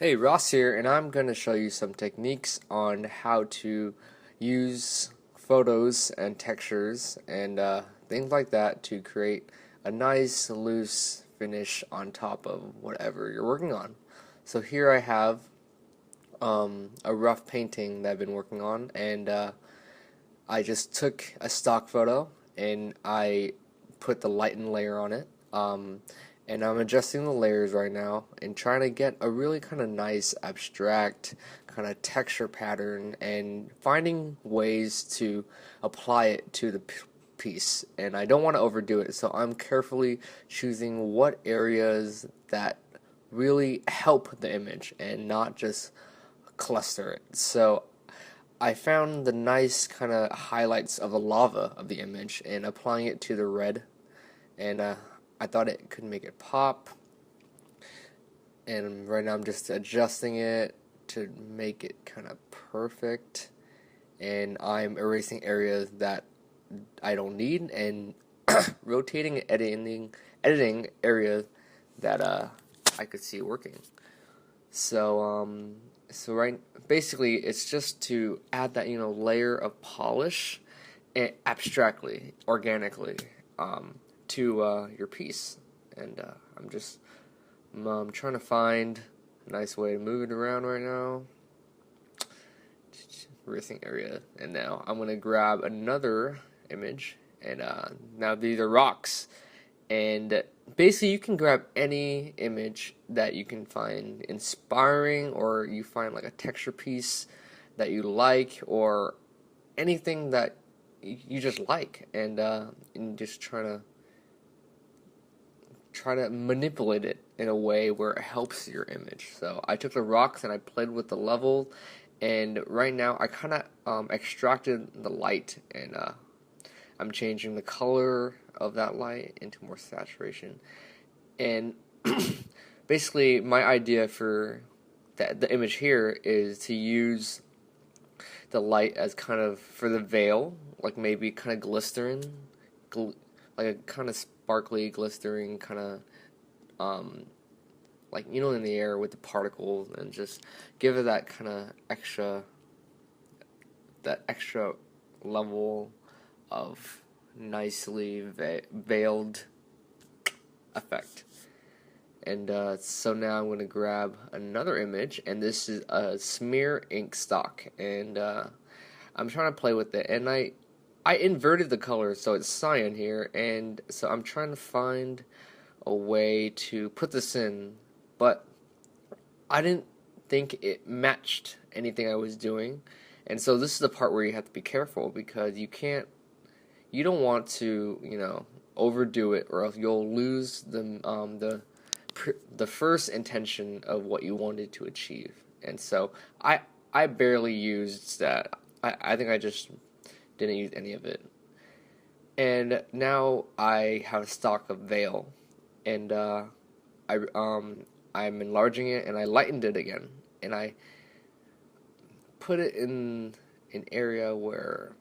Hey, Ross here, and I'm going to show you some techniques on how to use photos and textures and things like that to create a nice loose finish on top of whatever you're working on. So here I have a rough painting that I've been working on, and I just took a stock photo and I put the lighten layer on it. And I'm adjusting the layers right now and trying to get a really kind of nice abstract kind of texture pattern and finding ways to apply it to the piece. And I don't want to overdo it, so I'm carefully choosing what areas that really help the image and not just cluster it. So I found the nice kind of highlights of the lava of the image and applying it to the red, and I thought it could make it pop. And right now I'm just adjusting it to make it kind of perfect, and I'm erasing areas that I don't need and rotating and editing areas that I could see working. So basically it's just to add that layer of polish and abstractly, organically to your piece. And I'm trying to find a nice way to move it around right now. Erasing area, and now I'm gonna grab another image, and now these are rocks. And basically you can grab any image that you can find inspiring, or you find like a texture piece that you like, or anything that you just like, and just try to manipulate it in a way where it helps your image. So I took the rocks and I played with the level, and right now I kind of extracted the light, and I'm changing the color of that light into more saturation. And basically my idea for the image here is to use the light as kind of for the veil, like maybe kind of glistering, like a kind of sparkly glistering kind of like in the air with the particles, and just give it that kind of extra level of nicely veiled effect. And so now I'm going to grab another image, and this is a smear ink stock, and I'm trying to play with it, and I inverted the color so it's cyan here, and so I'm trying to find a way to put this in, but I didn't think it matched anything I was doing. And so this is the part where you have to be careful, because you don't want to overdo it, or else you'll lose the first intention of what you wanted to achieve. And so I barely used that. I think I just didn't use any of it. And now I have a stock of veil, and I'm enlarging it, and I lightened it again, and I put it in an area where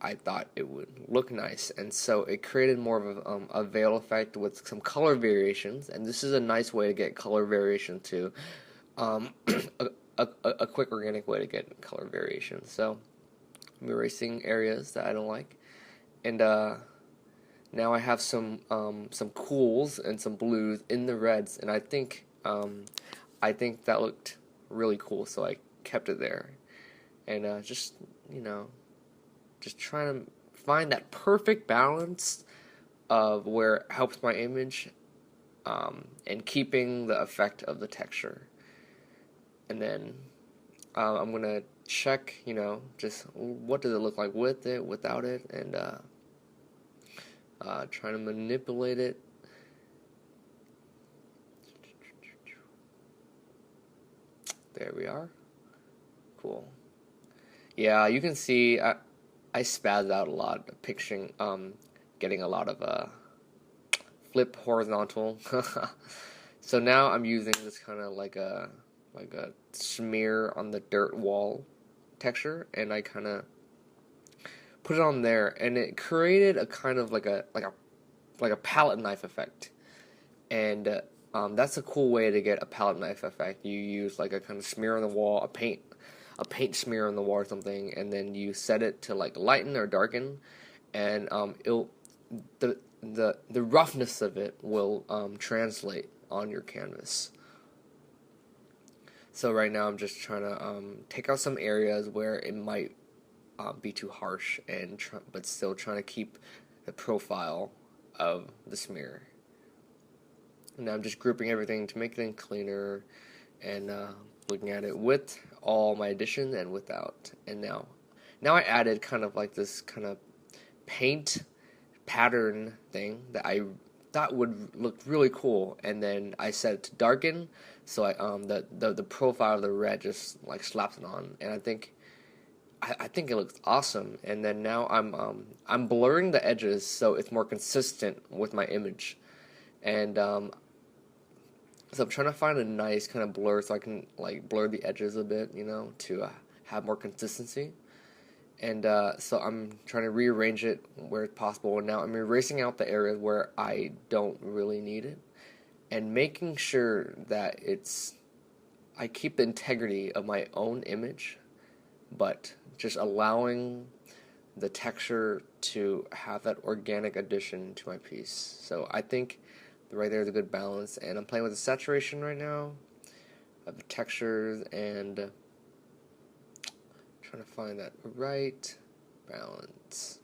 I thought it would look nice, and so it created more of a veil effect with some color variations. And this is a nice way to get color variation too, a quick organic way to get color variation. So I'm erasing areas that I don't like, and now I have some cools and some blues in the reds, and I think that looked really cool, so I kept it there. And just trying to find that perfect balance of where it helps my image, and keeping the effect of the texture. And then I'm gonna check, just what does it look like with it, without it, and trying to manipulate it. There we are. Cool. Yeah, you can see I spazzed out a lot, picturing getting a lot of flip horizontal. So now I'm using this kind of like a smear on the dirt wall texture, and I kind of put it on there, and it created a kind of like a palette knife effect. And that's a cool way to get a palette knife effect. You use like a kind of smear on the wall, a paint smear on the wall or something, and then you set it to like lighten or darken, and it'll the roughness of it will translate on your canvas. So right now I'm just trying to take out some areas where it might be too harsh, but still trying to keep the profile of the smear. And now I'm just grouping everything to make it cleaner, and looking at it with all my additions and without. And now I added kind of like this kind of paint pattern thing that I thought would look really cool, and then I set it to darken, so the profile of the red just like slaps it on, and I think it looks awesome. And then now I'm blurring the edges so it's more consistent with my image, and so I'm trying to find a nice kind of blur so I can like blur the edges a bit, to have more consistency. And so I'm trying to rearrange it where it's possible. And now I'm erasing out the areas where I don't really need it, and making sure that I keep the integrity of my own image, but just allowing the texture to have that organic addition to my piece. So I think right there is a good balance, and I'm playing with the saturation right now of the textures, and trying to find that right balance.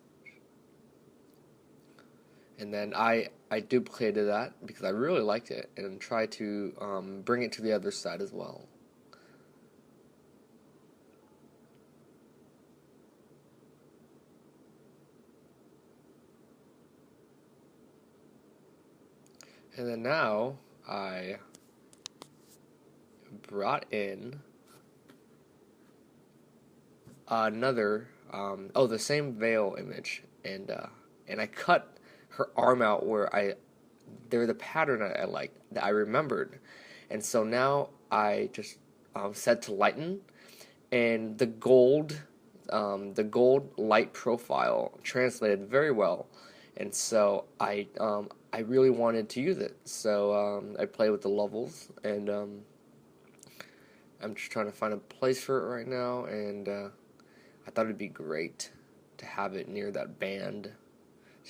And then I duplicated that because I really liked it, and tried to bring it to the other side as well. And then now I brought in another the same veil image, and I cut her arm out where there was a pattern I liked that I remembered, and so now I just set to lighten, and the gold light profile translated very well, and so I really wanted to use it, so I played with the levels, and I'm just trying to find a place for it right now, and I thought it'd be great to have it near that band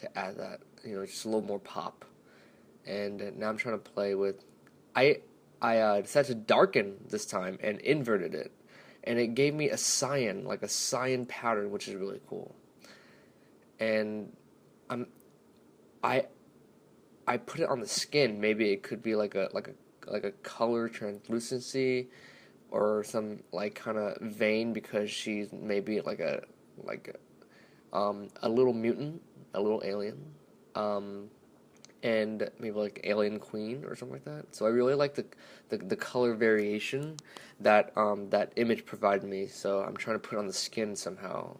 to add that, just a little more pop. And now I'm trying to play with, I decided to darken this time and inverted it, and it gave me a cyan pattern, which is really cool. And I put it on the skin. Maybe it could be like a color translucency, or some like kind of vein, because she's maybe like a little mutant, a little alien, and maybe like alien queen or something like that. So I really like the color variation that that image provided me. So I'm trying to put it on the skin somehow.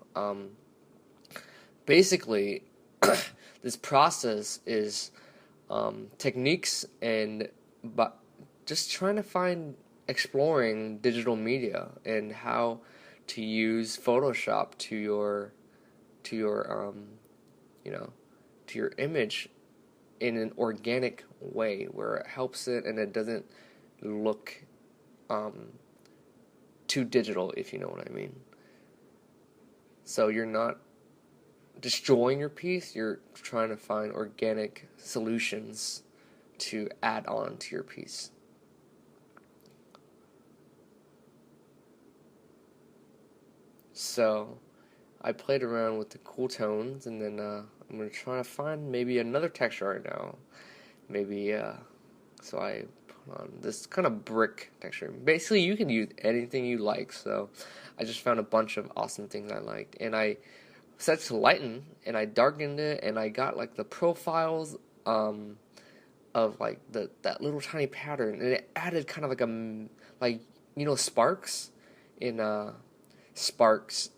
Basically, this process is techniques, but just trying to exploring digital media and how to use Photoshop to your image in an organic way, where it helps it and it doesn't look too digital, if you know what I mean. So you're not destroying your piece, you're trying to find organic solutions to add on to your piece. So I played around with the cool tones, and then I'm going to try to find maybe another texture right now. Maybe, so I put on this kind of brick texture. Basically, you can use anything you like, so I just found a bunch of awesome things I liked. And I set it to lighten, and I darkened it, and I got like the profiles of like that little tiny pattern, and it added kind of like sparks in sparks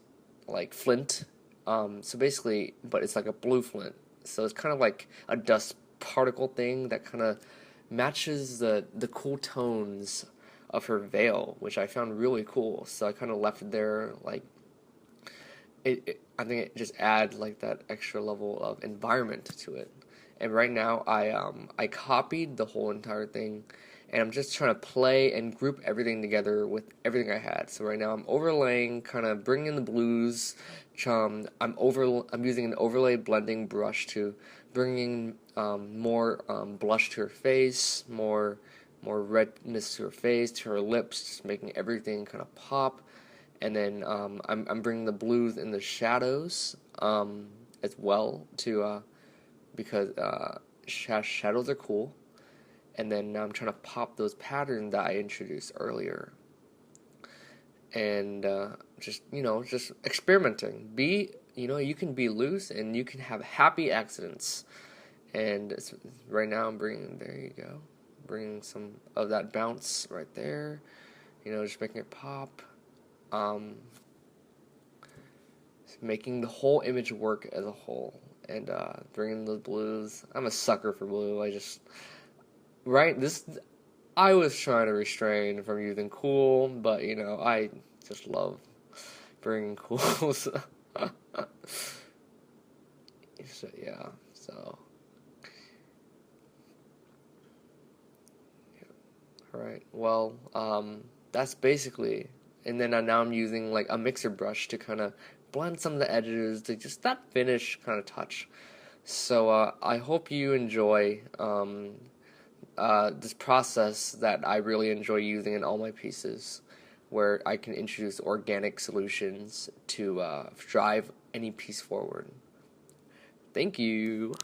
like flint, so basically, but it's like a blue flint, so it's kind of like a dust particle thing that kind of matches the cool tones of her veil, which I found really cool. So I kind of left it there, like I think it just adds like that extra level of environment to it. And right now I copied the whole entire thing, and I'm just trying to play and group everything together with everything I had. So right now I'm overlaying, kind of bringing in the blues. I'm using an overlay blending brush to bringing more blush to her face, more redness to her face, to her lips, just making everything kind of pop. And then I'm bringing the blues in the shadows as well to because shadows are cool. And then I'm trying to pop those patterns that I introduced earlier. And just experimenting. You can be loose and you can have happy accidents. And right now I'm there you go, bringing some of that bounce right there. Just making it pop. Making the whole image work as a whole, and bringing the blues. I'm a sucker for blue. I was trying to restrain from using cool, but I just love bringing cool. So yeah, so yeah. All right. Well, that's basically. And then now I'm using like a mixer brush to kind of blend some of the edges to just that finish kind of touch. So I hope you enjoy this process that I really enjoy using in all my pieces, where I can introduce organic solutions to drive any piece forward. Thank you.